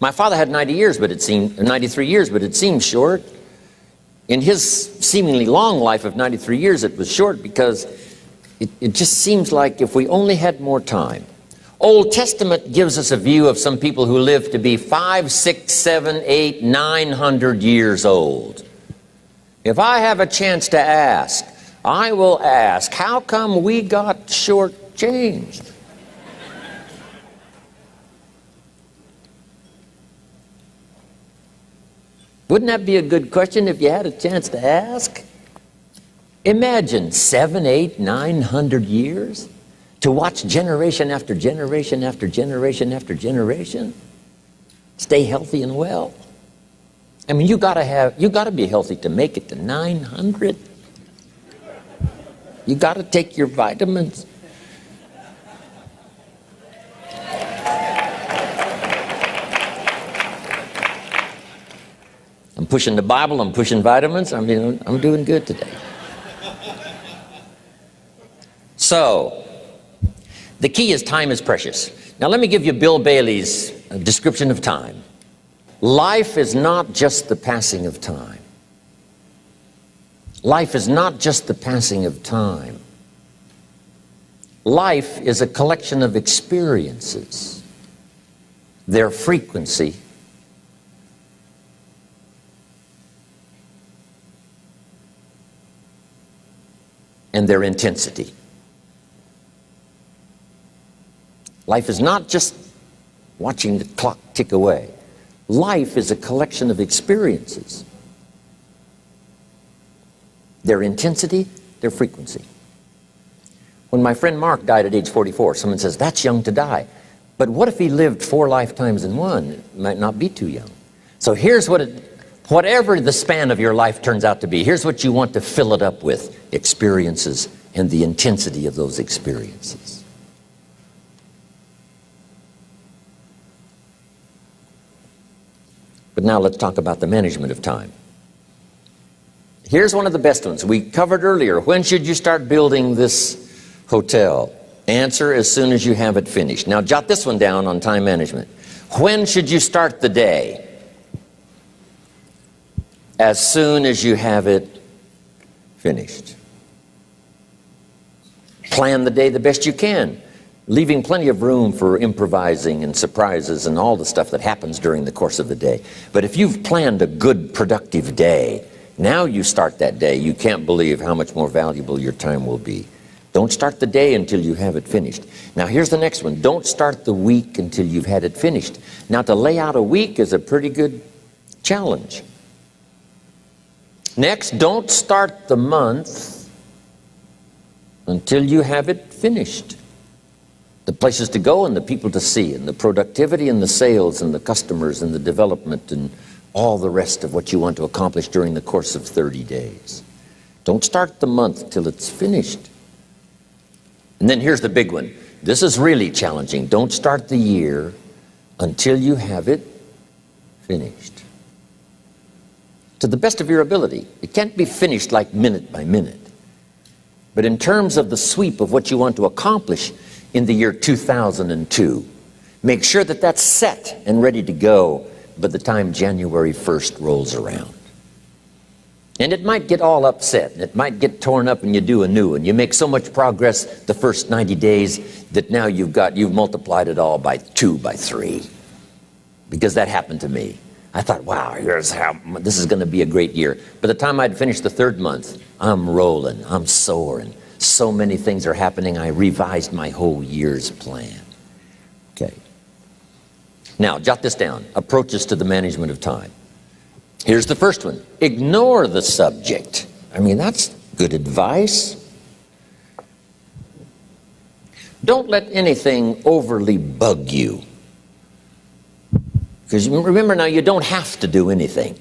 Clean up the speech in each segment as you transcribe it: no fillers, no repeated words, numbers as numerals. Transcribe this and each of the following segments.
My father had 93 years, but it seemed short. In his seemingly long life of 93 years, it was short because it just seems like if we only had more time. Old Testament gives us a view of some people who lived to be 500, 600, 700, 800, 900 years old. If I have a chance to ask, I will ask, how come we got shortchanged? Wouldn't that be a good question if you had a chance to ask? Imagine 700, 800, 900 years to watch generation after generation after generation after generation stay healthy and well. I mean, you gotta be healthy to make it to 900. You gotta take your vitamins. I'm pushing the Bible, I'm pushing vitamins, I'm doing good today. So, the key is time is precious. Now let me give you Bill Bailey's description of time. Life is not just the passing of time. Life is not just the passing of time. Life is a collection of experiences, their frequency, and their intensity. Life is not just watching the clock tick away. Life is a collection of experiences, their intensity, their frequency. When my friend Mark died at age 44, someone says, that's young to die. But what if he lived 4 lifetimes in one? It might not be too young. So here's whatever the span of your life turns out to be, here's what you want to fill it up with: experiences and the intensity of those experiences. But now let's talk about the management of time. Here's one of the best ones. We covered earlier, when should you start building this hotel? Answer: as soon as you have it finished. Now jot this one down on time management. When should you start the day? As soon as you have it finished. Plan the day the best you can, leaving plenty of room for improvising and surprises and all the stuff that happens during the course of the day. But if you've planned a good, productive day, now you start that day, you can't believe how much more valuable your time will be. Don't start the day until you have it finished. Now here's the next one. Don't start the week until you've had it finished. Now to lay out a week is a pretty good challenge. Next, don't start the month until you have it finished. The places to go and the people to see and the productivity and the sales and the customers and the development and all the rest of what you want to accomplish during the course of 30 days. Don't start the month till it's finished. And then here's the big one. This is really challenging. Don't start the year until you have it finished. To the best of your ability. It can't be finished like minute by minute. But in terms of the sweep of what you want to accomplish in the year 2002, make sure that that's set and ready to go by the time January 1st rolls around. And it might get all upset, and it might get torn up, and you do a new one. You make so much progress the first 90 days that now you've multiplied it all by 2, by 3. Because that happened to me. I thought, wow, this is going to be a great year. By the time I'd finished the 3rd month, I'm rolling, I'm soaring. So many things are happening, I revised my whole year's plan. Okay. Now, jot this down. Approaches to the management of time. Here's the first one. Ignore the subject. I mean, that's good advice. Don't let anything overly bug you. Because remember now, you don't have to do anything.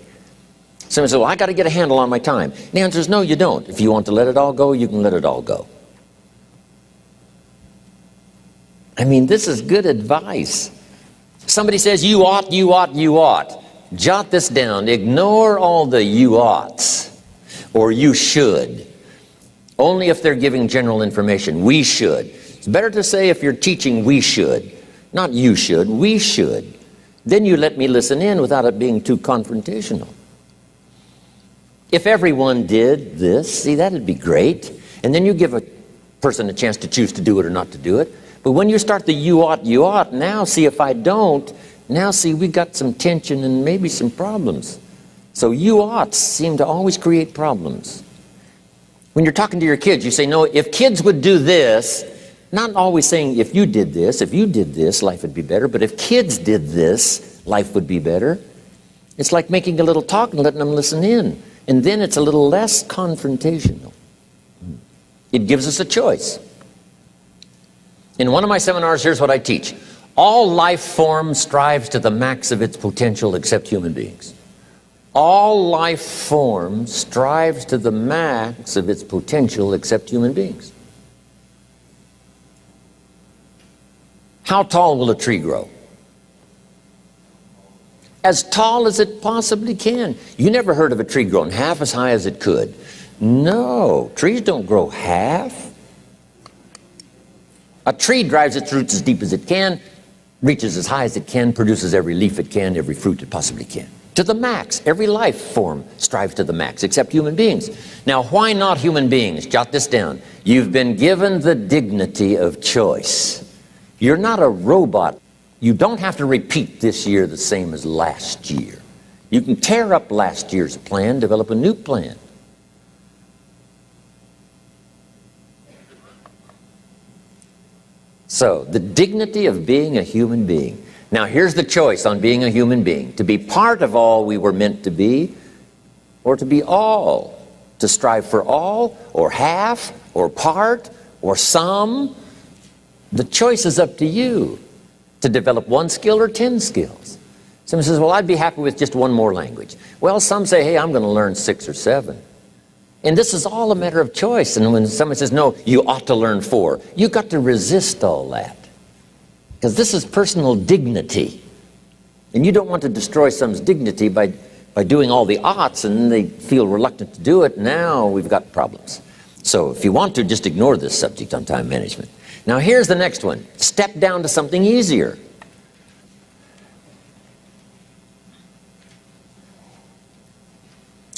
Someone says, well, I got to get a handle on my time. And the answer is no, you don't. If you want to let it all go, you can let it all go. I mean, this is good advice. Somebody says, you ought, you ought, you ought. Jot this down. Ignore all the you oughts or you should. Only if they're giving general information. We should. It's better to say if you're teaching we should. Not you should, we should. Then you let me listen in without it being too confrontational. If everyone did this, see, that'd be great. And then you give a person a chance to choose to do it or not to do it. But when you start the you ought, now see if I don't, now see we got some tension and maybe some problems. So you oughts seem to always create problems. When you're talking to your kids, you say, no, if kids would do this, not always saying if you did this, life would be better, but if kids did this, life would be better. It's like making a little talk and letting them listen in. And then it's a little less confrontational. It gives us a choice. In one of my seminars, here's what I teach. All life form strives to the max of its potential except human beings. All life form strives to the max of its potential except human beings. How tall will a tree grow? As tall as it possibly can. You never heard of a tree growing half as high as it could. No, trees don't grow half. A tree drives its roots as deep as it can, reaches as high as it can, produces every leaf it can, every fruit it possibly can. To the max. Every life form strives to the max, except human beings. Now, why not human beings? Jot this down. You've been given the dignity of choice. You're not a robot. You don't have to repeat this year the same as last year. You can tear up last year's plan, develop a new plan. So, the dignity of being a human being. Now, here's the choice on being a human being. To be part of all we were meant to be, or to be all. To strive for all, or half, or part, or some. The choice is up to you. To develop one skill or 10 skills. Someone says, well, I'd be happy with just one more language. Well, some say, hey, I'm going to learn 6 or 7. And this is all a matter of choice. And when someone says, no, you ought to learn 4, you've got to resist all that. Because this is personal dignity. And you don't want to destroy someone's dignity by doing all the oughts, and then they feel reluctant to do it. Now we've got problems. So if you want to, just ignore this subject on time management. Now here's the next one. Step down to something easier.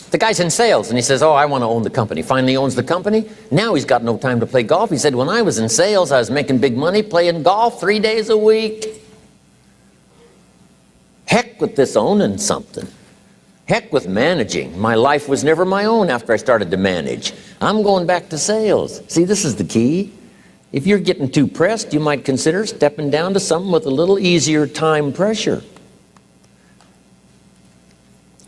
The guy's in sales and he says, oh, I want to own the company. Finally owns the company. Now he's got no time to play golf. He said, when I was in sales, I was making big money playing golf 3 days a week. Heck with this owning something. Heck with managing. My life was never my own after I started to manage. I'm going back to sales. See, this is the key. If you're getting too pressed, you might consider stepping down to something with a little easier time pressure.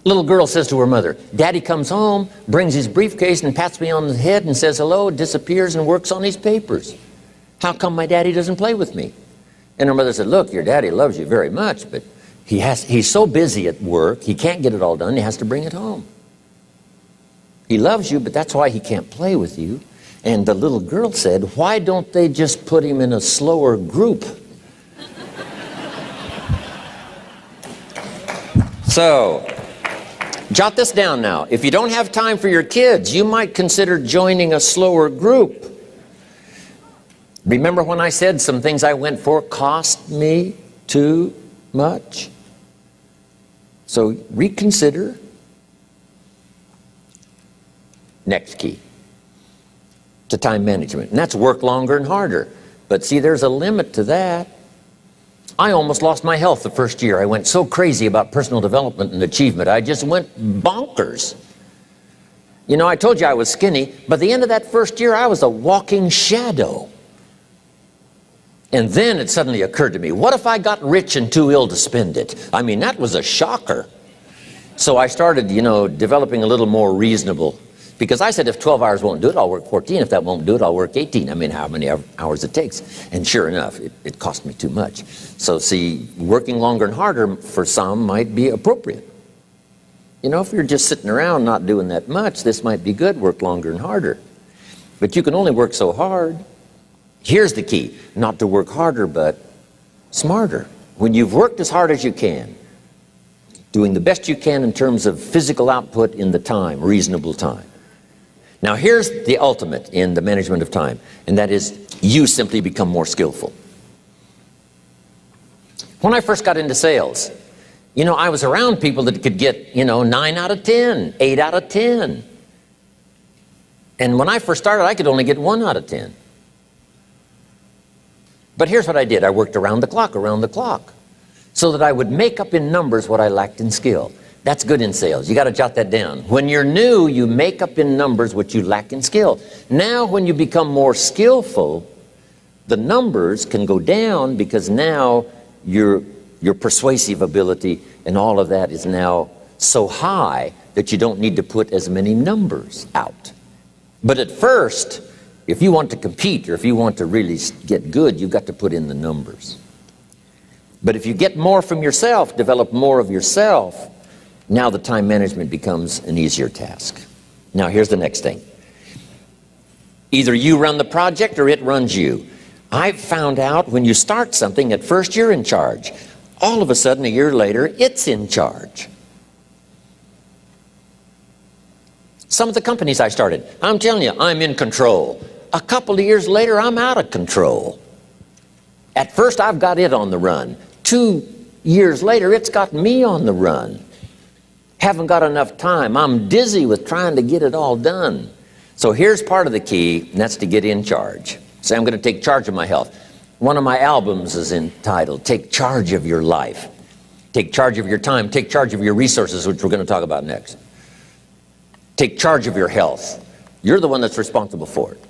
Little girl says to her mother, Daddy comes home, brings his briefcase and pats me on the head and says hello, disappears and works on his papers. How come my daddy doesn't play with me? And her mother said, look, your daddy loves you very much, but he's so busy at work, he can't get it all done, he has to bring it home. He loves you, but that's why he can't play with you. And the little girl said, why don't they just put him in a slower group? So, jot this down now. If you don't have time for your kids, you might consider joining a slower group. Remember when I said some things I went for cost me too much? So reconsider. Next key to time management, and that's work longer and harder. But see, there's a limit to that. I almost lost my health the first year. I went so crazy about personal development and achievement. I just went bonkers. You know, I told you I was skinny. By the end of that first year, I was a walking shadow. And then it suddenly occurred to me, what if I got rich and too ill to spend it? I mean, that was a shocker. So I started, developing a little more reasonable. Because I said, if 12 hours won't do it, I'll work 14. If that won't do it, I'll work 18. I mean, how many hours it takes. And sure enough, it cost me too much. So see, working longer and harder for some might be appropriate. If you're just sitting around not doing that much, this might be good, work longer and harder. But you can only work so hard. Here's the key, not to work harder, but smarter. When you've worked as hard as you can, doing the best you can in terms of physical output in the time, reasonable time. Now here's the ultimate in the management of time, and that is you simply become more skillful. When I first got into sales, You know, I was around people that could get, 9 out of 10, 8 out of 10. And when I first started, I could only get 1 out of 10. But here's what I did. I worked around the clock, so that I would make up in numbers what I lacked in skill. That's good in sales. You got to jot that down. When you're new, you make up in numbers what you lack in skill. Now, when you become more skillful, the numbers can go down because now your persuasive ability and all of that is now so high that you don't need to put as many numbers out. But at first, if you want to compete or if you want to really get good, you've got to put in the numbers. But if you get more from yourself, develop more of yourself, now the time management becomes an easier task. Now here's the next thing. Either you run the project or it runs you. I've found out when you start something, at first you're in charge. All of a sudden, a year later, it's in charge. Some of the companies I started, I'm telling you, I'm in control. A couple of years later, I'm out of control. At first, I've got it on the run. 2 years later, it's got me on the run. Haven't got enough time. I'm dizzy with trying to get it all done. So here's part of the key, and that's to get in charge. Say, I'm going to take charge of my health. One of my albums is entitled, Take Charge of Your Life. Take charge of your time. Take charge of your resources, which we're going to talk about next. Take charge of your health. You're the one that's responsible for it.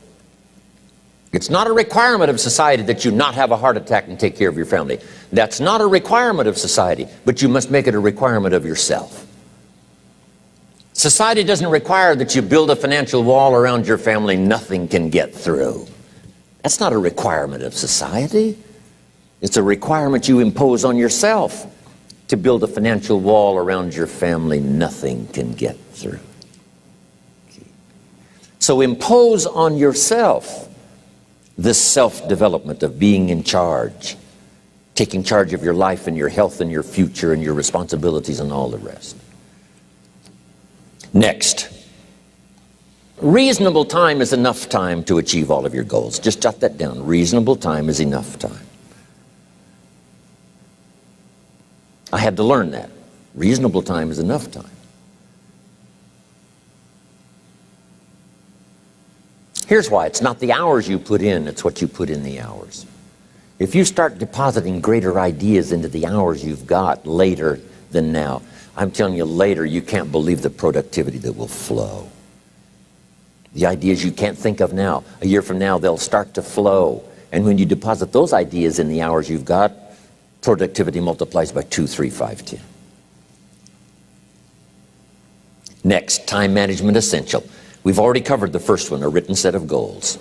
It's not a requirement of society that you not have a heart attack and take care of your family. That's not a requirement of society, but you must make it a requirement of yourself. Society doesn't require that you build a financial wall around your family nothing can get through. That's not a requirement of society. It's a requirement you impose on yourself to build a financial wall around your family nothing can get through. So impose on yourself this self-development of being in charge, taking charge of your life and your health and your future and your responsibilities and all the rest. Next, reasonable time is enough time to achieve all of your goals. Just jot that down. Reasonable time is enough time. I had to learn that. Reasonable time is enough time. Here's why. It's not the hours you put in, it's what you put in the hours. If you start depositing greater ideas into the hours you've got later than now, I'm telling you, later you can't believe the productivity that will flow. The ideas you can't think of now, a year from now, they'll start to flow. And when you deposit those ideas in the hours you've got, productivity multiplies by 2, 3, 5, 10. Next, time management essential. We've already covered the first one, a written set of goals.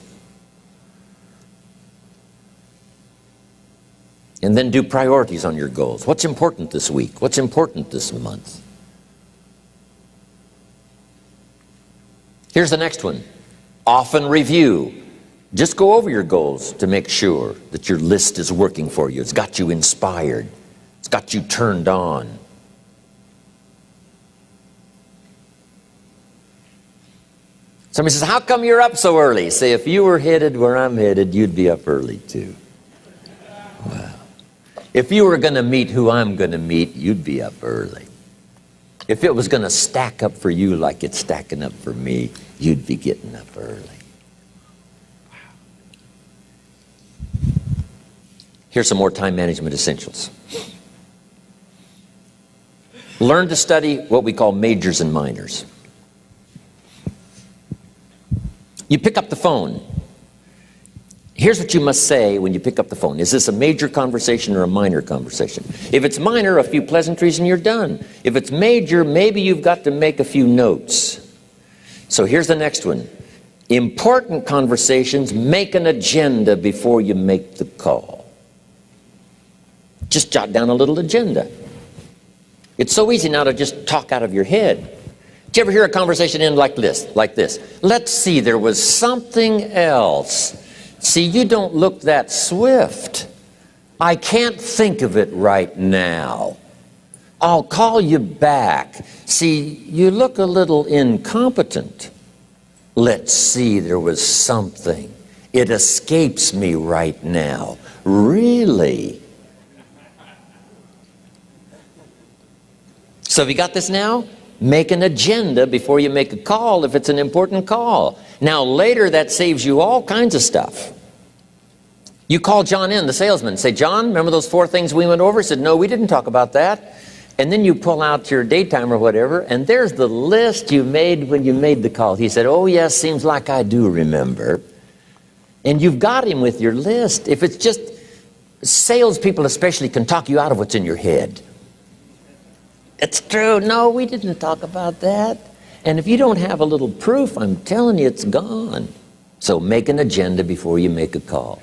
And then do priorities on your goals. What's important this week? What's important this month? Here's the next one. Often review. Just go over your goals to make sure that your list is working for you. It's got you inspired. It's got you turned on. Somebody says, how come you're up so early? Say, if you were headed where I'm headed, you'd be up early too. Wow. If you were going to meet who I'm going to meet, you'd be up early. If it was going to stack up for you like it's stacking up for me, you'd be getting up early. Wow. Here's some more time management essentials. Learn to study what we call majors and minors. You pick up the phone. Here's what you must say when you pick up the phone. Is this a major conversation or a minor conversation? If it's minor, a few pleasantries and you're done. If it's major, maybe you've got to make a few notes. So here's the next one. Important conversations, make an agenda before you make the call. Just jot down a little agenda. It's so easy now to just talk out of your head. Did you ever hear a conversation end like this? Let's see, there was something else. See, you don't look that swift. I can't think of it right now. I'll call you back. See, you look a little incompetent. Let's see, there was something. It escapes me right now. Really? So have you got this now? Make an agenda before you make a call if it's an important call. Now later that saves you all kinds of stuff. You call John in, the salesman, say, John, remember those 4 things we went over? He said, no, we didn't talk about that. And then you pull out your daytime or whatever, and there's the list you made when you made the call. He said, oh yes, seems like I do remember. And you've got him with your list. If it's just, salespeople especially can talk you out of what's in your head. It's true. No, we didn't talk about that. And if you don't have a little proof, I'm telling you, it's gone. So make an agenda before you make a call.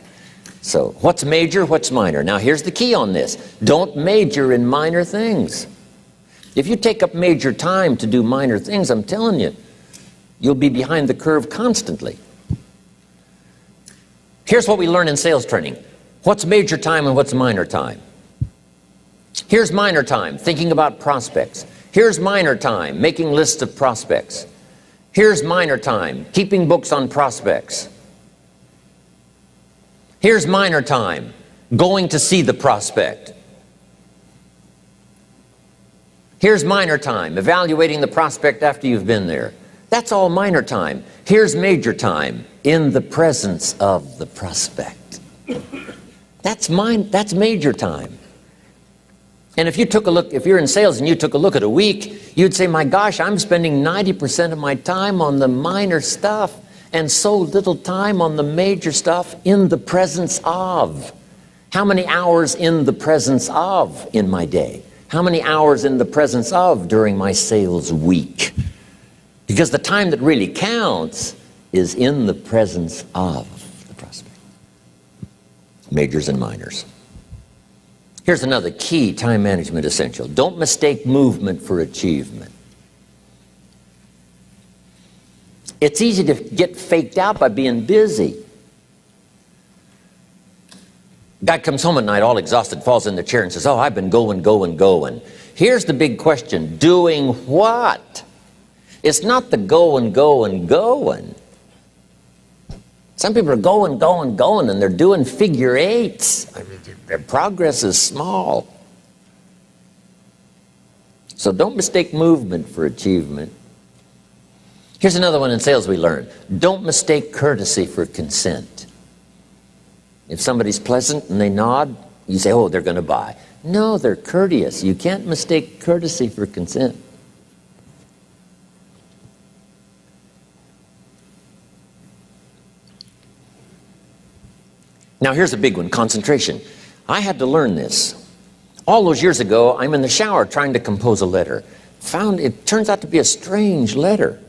So what's major, what's minor? Now here's the key on this. Don't major in minor things. If you take up major time to do minor things, I'm telling you, you'll be behind the curve constantly. Here's what we learn in sales training. What's major time and what's minor time? Here's minor time, thinking about prospects. Here's minor time, making lists of prospects. Here's minor time, keeping books on prospects. Here's minor time, going to see the prospect. Here's minor time, evaluating the prospect after you've been there. That's all minor time. Here's major time, in the presence of the prospect. That's major time. And if you took a look, if you're in sales and you took a look at a week, you'd say, my gosh, I'm spending 90% of my time on the minor stuff and so little time on the major stuff in the presence of. How many hours in the presence of in my day? How many hours in the presence of during my sales week? Because the time that really counts is in the presence of the prospect. Majors and minors. Here's another key time management essential. Don't mistake movement for achievement. It's easy to get faked out by being busy. Guy comes home at night all exhausted, falls in the chair and says, oh, I've been going. Here's the big question. Doing what? It's not the going. Some people are going, and they're doing figure eights. I mean, their progress is small. So don't mistake movement for achievement. Here's another one in sales we learned. Don't mistake courtesy for consent. If somebody's pleasant and they nod, you say, oh, they're going to buy. No, they're courteous. You can't mistake courtesy for consent. Now here's a big one, concentration. I had to learn this. All those years ago, I'm in the shower trying to compose a letter. Found it turns out to be a strange letter.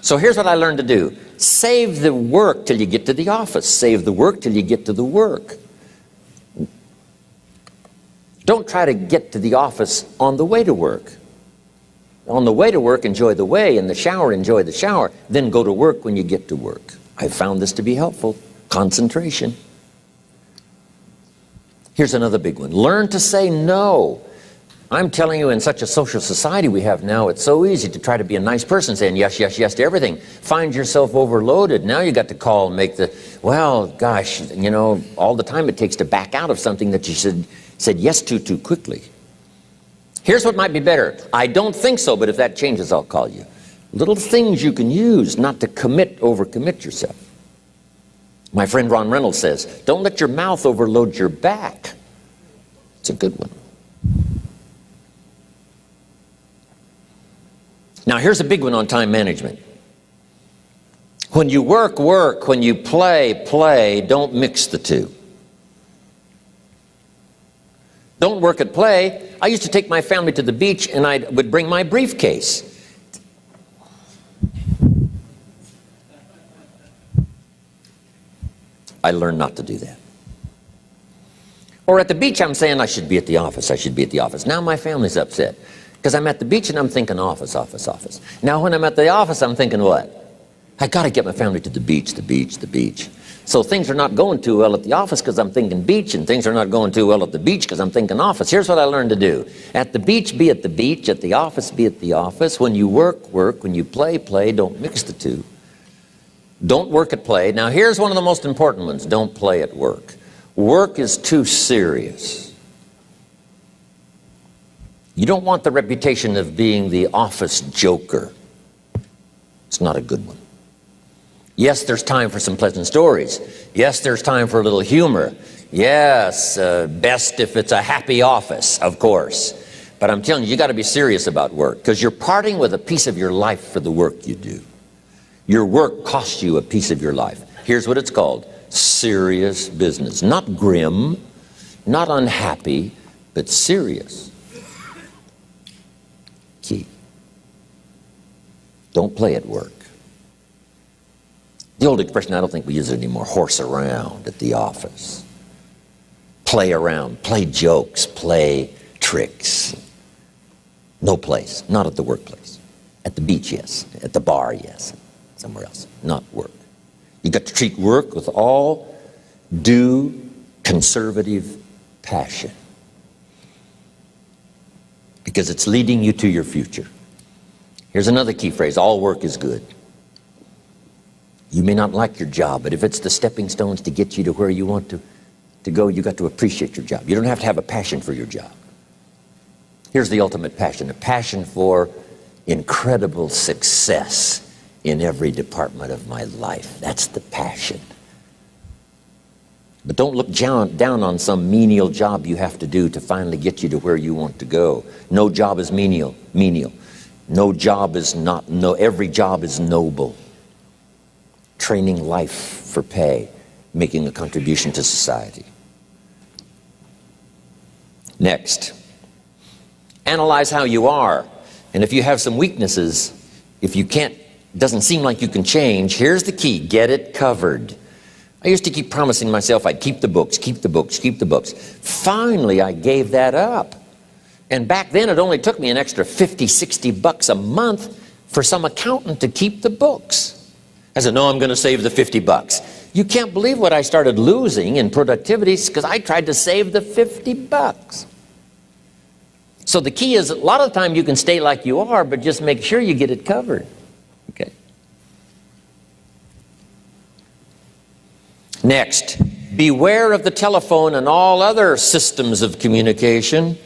So here's what I learned to do. Save the work till you get to the office. Save the work till you get to the work. Don't try to get to the office on the way to work. On the way to work, enjoy the way. In the shower, enjoy the shower. Then go to work when you get to work. I found this to be helpful. Concentration. Here's another big one. Learn to say no. I'm telling you, in such a social society we have now, it's so easy to try to be a nice person saying yes, yes, yes to everything. Find yourself overloaded. Now you got to call and make the, well, gosh, you know, all the time it takes to back out of something that you said yes to too quickly. Here's what might be better. I don't think so, but if that changes, I'll call you. Little things you can use not to overcommit yourself. My friend Ron Reynolds says, don't let your mouth overload your back. It's a good one. Now here's a big one on time management. When you work, work. When you play, play. Don't mix the two. Don't work at play. I used to take my family to the beach and I would bring my briefcase. I learned not to do that. Or at the beach I'm saying I should be at the office. I should be at the office. Now my family's upset. Because I'm at the beach and I'm thinking office, office, office. Now when I'm at the office, I'm thinking what? I got to get my family to the beach, the beach, the beach. So things are not going too well at the office because I'm thinking beach, and things are not going too well at the beach because I'm thinking office. Here's what I learned to do. At the beach, be at the beach. At the office, be at the office. When you work, work. When you play, play. Don't mix the two. Don't work at play. Now here's one of the most important ones. Don't play at work. Work is too serious. You don't want the reputation of being the office joker. It's not a good one. Yes, there's time for some pleasant stories. Yes, there's time for a little humor. Yes, best if it's a happy office, of course. But I'm telling you, you got to be serious about work, because you're parting with a piece of your life for the work you do. Your work costs you a piece of your life. Here's what it's called: serious business. Not grim, not unhappy, but serious. Key. Don't play at work. The old expression, I don't think we use it anymore, horse around at the office. Play around, play jokes, play tricks. No place, not at the workplace. At the beach, yes. At the bar, yes. Somewhere else, not work. You got to treat work with all due conservative passion, because it's leading you to your future. Here's another key phrase: all work is good. You may not like your job, but if it's the stepping stones to get you to where you want to go, you got to appreciate your job. You don't have to have a passion for your job. Here's the ultimate passion: a passion for incredible success in every department of my life. That's the passion. But don't look down on some menial job you have to do to finally get you to where you want to go. No job is menial. No job is not, no, every job is noble. Training life for pay, making a contribution to society. Next, analyze how you are. And if you have some weaknesses, if you can't, doesn't seem like you can change, here's the key: get it covered. I used to keep promising myself I'd keep the books, keep the books, keep the books. Finally, I gave that up. And back then, it only took me an extra $50, $60 a month for some accountant to keep the books. I said, no, I'm going to save the $50. You can't believe what I started losing in productivity because I tried to save the $50. So the key is, a lot of the time you can stay like you are, but just make sure you get it covered. Okay. Next, beware of the telephone and all other systems of communication,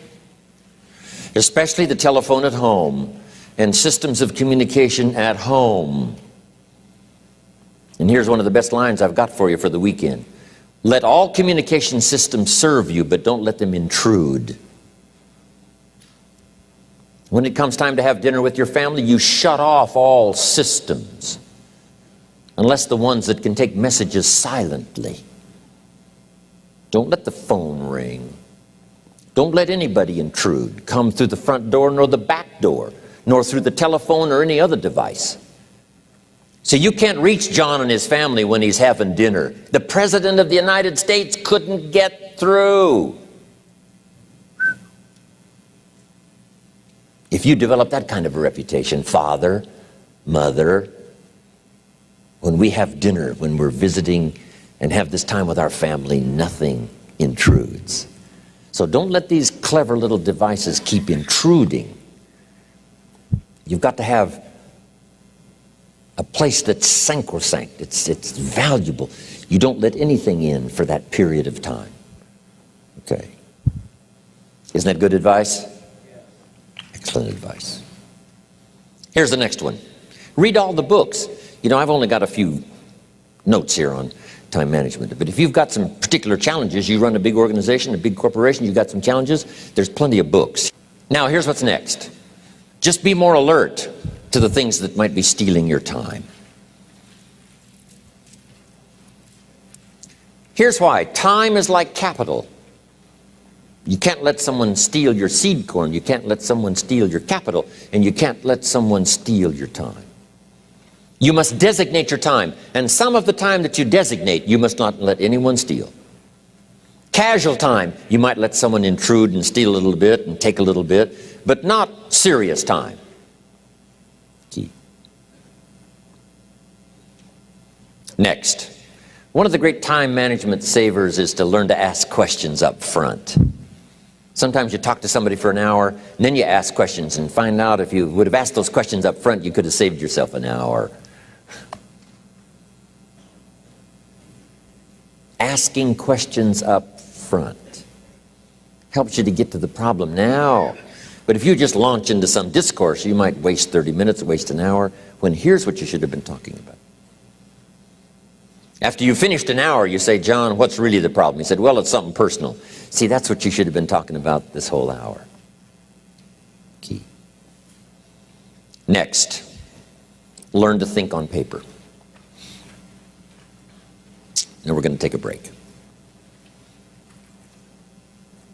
especially the telephone at home and systems of communication at home. And here's one of the best lines I've got for you for the weekend: let all communication systems serve you, but don't let them intrude. When it comes time to have dinner with your family, you shut off all systems, unless the ones that can take messages silently. Don't let the phone ring. Don't let anybody intrude, come through the front door nor the back door, nor through the telephone or any other device. So you can't reach John and his family when he's having dinner. The President of the United States couldn't get through. If you develop that kind of a reputation, father, mother, when we have dinner, when we're visiting and have this time with our family, nothing intrudes. So don't let these clever little devices keep intruding. You've got to have a place that's sacrosanct. It's valuable. You don't let anything in for that period of time. Okay. Isn't that good advice? Excellent advice. Here's the next one. Read all the books. You know, I've only got a few notes here on time management, but if you've got some particular challenges, you run a big organization, a big corporation, you've got some challenges, there's plenty of books. Now, here's what's next. Just be more alert to the things that might be stealing your time. Here's why. Time is like capital. You can't let someone steal your seed corn. You can't let someone steal your capital. And you can't let someone steal your time. You must designate your time. And some of the time that you designate, you must not let anyone steal. Casual time, you might let someone intrude and steal a little bit and take a little bit, but not serious time. Key. Next, one of the great time management savers is to learn to ask questions up front. Sometimes you talk to somebody for an hour, and then you ask questions and find out if you would have asked those questions up front, you could have saved yourself an hour. Asking questions up front helps you to get to the problem now. But if you just launch into some discourse, you might waste 30 minutes, waste an hour, when here's what you should have been talking about. After you finished an hour, you say, John, what's really the problem? He said, well, it's something personal. See, that's what you should have been talking about this whole hour. Key. Next, learn to think on paper. Now we're going to take a break.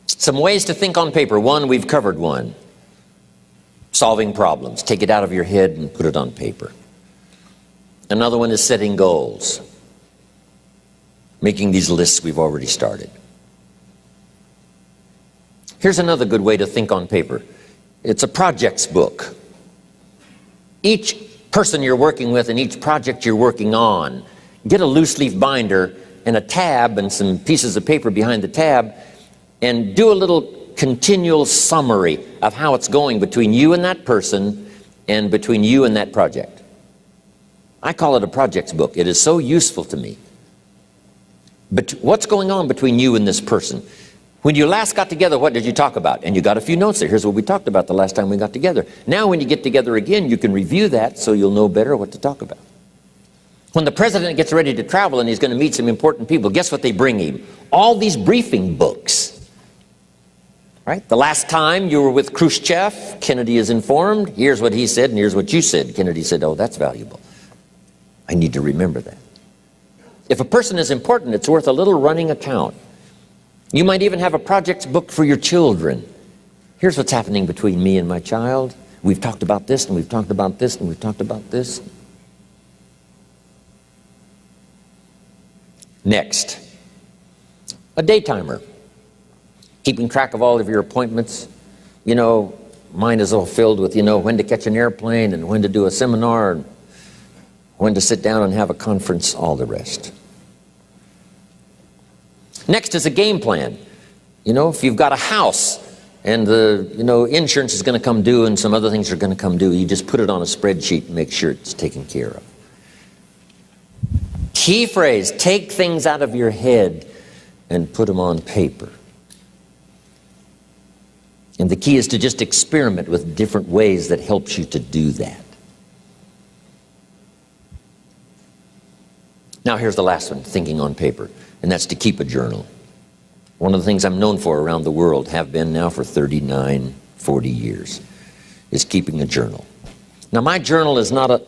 Some ways to think on paper. One, we've covered one. Solving problems. Take it out of your head and put it on paper. Another one is setting goals. Making these lists we've already started. Here's another good way to think on paper. It's a projects book. Each person you're working with and each project you're working on, get a loose leaf binder and a tab and some pieces of paper behind the tab, and do a little continual summary of how it's going between you and that person and between you and that project. I call it a projects book. It is so useful to me. But what's going on between you and this person? When you last got together, what did you talk about? And you got a few notes there. Here's what we talked about the last time we got together. Now when you get together again, you can review that so you'll know better what to talk about. When the president gets ready to travel and he's going to meet some important people, guess what they bring him? All these briefing books. Right? The last time you were with Khrushchev, Kennedy is informed. Here's what he said and here's what you said. Kennedy said, oh, that's valuable. I need to remember that. If a person is important, it's worth a little running account. You might even have a projects book for your children. Here's what's happening between me and my child. We've talked about this and we've talked about this and we've talked about this. Next, a day timer. Keeping track of all of your appointments. You know, mine is all filled with, when to catch an airplane and when to do a seminar and when to sit down and have a conference, all the rest. Next is a game plan. If you've got a house and the, insurance is going to come due and some other things are going to come due, you just put it on a spreadsheet and make sure it's taken care of. Key phrase, take things out of your head and put them on paper. And the key is to just experiment with different ways that helps you to do that. Now here's the last one, thinking on paper, and that's to keep a journal. One of the things I'm known for around the world, have been now for 39, 40 years, is keeping a journal. Now my journal is not a,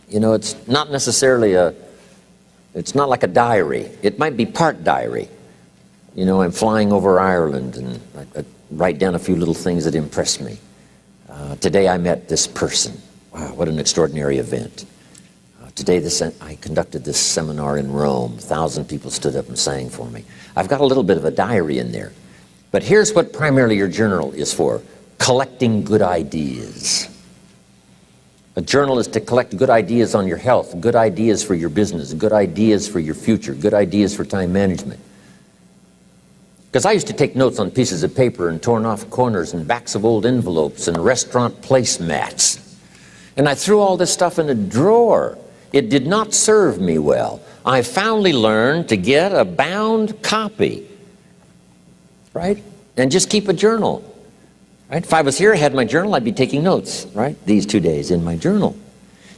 it's not necessarily it's not like a diary. It might be part diary. I'm flying over Ireland and I write down a few little things that impress me. Today I met this person. Wow, what an extraordinary event. Today I conducted this seminar in Rome. 1,000 people stood up and sang for me. I've got a little bit of a diary in there. But here's what primarily your journal is for. Collecting good ideas. A journal is to collect good ideas on your health, good ideas for your business, good ideas for your future, good ideas for time management. Because I used to take notes on pieces of paper and torn off corners and backs of old envelopes and restaurant placemats. And I threw all this stuff in a drawer. It did not serve me well. I finally learned to get a bound copy, right? And just keep a journal, right? If I was here, I had my journal, I'd be taking notes, right? These 2 days in my journal.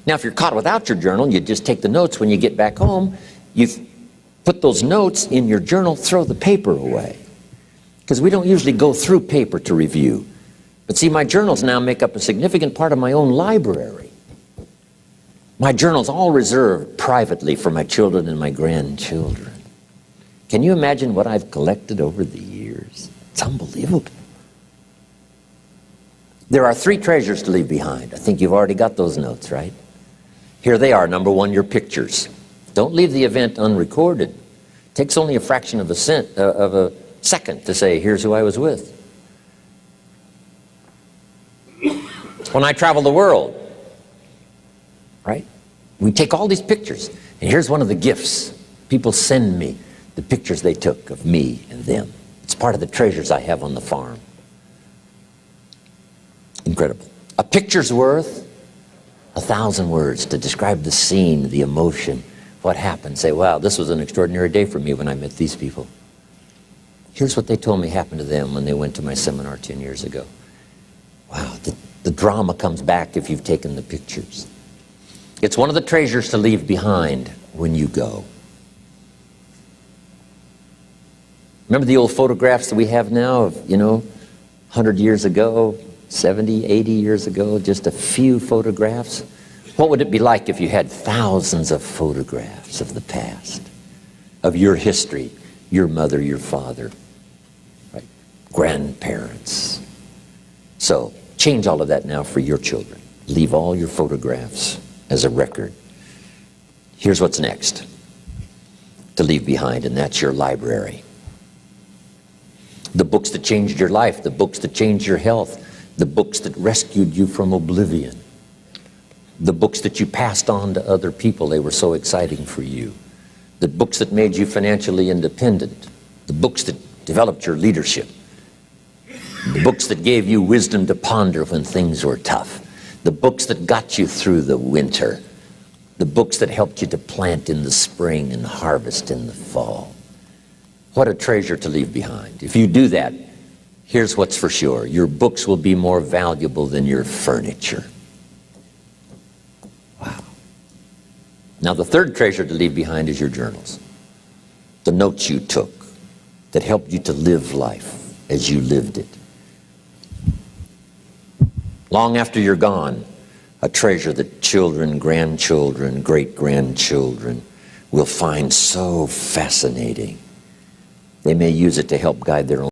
Now, if you're caught without your journal, you just take the notes when you get back home. You put those notes in your journal, throw the paper away. Because we don't usually go through paper to review. But see, my journals now make up a significant part of my own library. My journal's all reserved privately for my children and my grandchildren. Can you imagine what I've collected over the years? It's unbelievable. There are 3 treasures to leave behind. I think you've already got those notes, right? Here they are. Number 1, your pictures. Don't leave the event unrecorded. It takes only a fraction of a second to say, here's who I was with. When I travel the world, right? We take all these pictures, and here's one of the gifts. People send me the pictures they took of me and them. It's part of the treasures I have on the farm. Incredible. A picture's worth 1,000 words to describe the scene, the emotion, what happened. Say, wow, this was an extraordinary day for me when I met these people. Here's what they told me happened to them when they went to my seminar 10 years ago. Wow, the drama comes back if you've taken the pictures. It's one of the treasures to leave behind when you go. Remember the old photographs that we have now of, 100 years ago, 70, 80 years ago, just a few photographs? What would it be like if you had thousands of photographs of the past, of your history, your mother, your father, right? Grandparents? So change all of that now for your children. Leave all your photographs as a record. Here's what's next to leave behind, and that's your library. The books that changed your life, the books that changed your health, the books that rescued you from oblivion, the books that you passed on to other people, they were so exciting for you, the books that made you financially independent, the books that developed your leadership, the books that gave you wisdom to ponder when things were tough, the books that got you through the winter, the books that helped you to plant in the spring and harvest in the fall. What a treasure to leave behind. If you do that, here's what's for sure. Your books will be more valuable than your furniture. Wow. Now the third treasure to leave behind is your journals. The notes you took that helped you to live life as you lived it. Long after you're gone, a treasure that children, grandchildren, great-grandchildren will find so fascinating. They may use it to help guide their own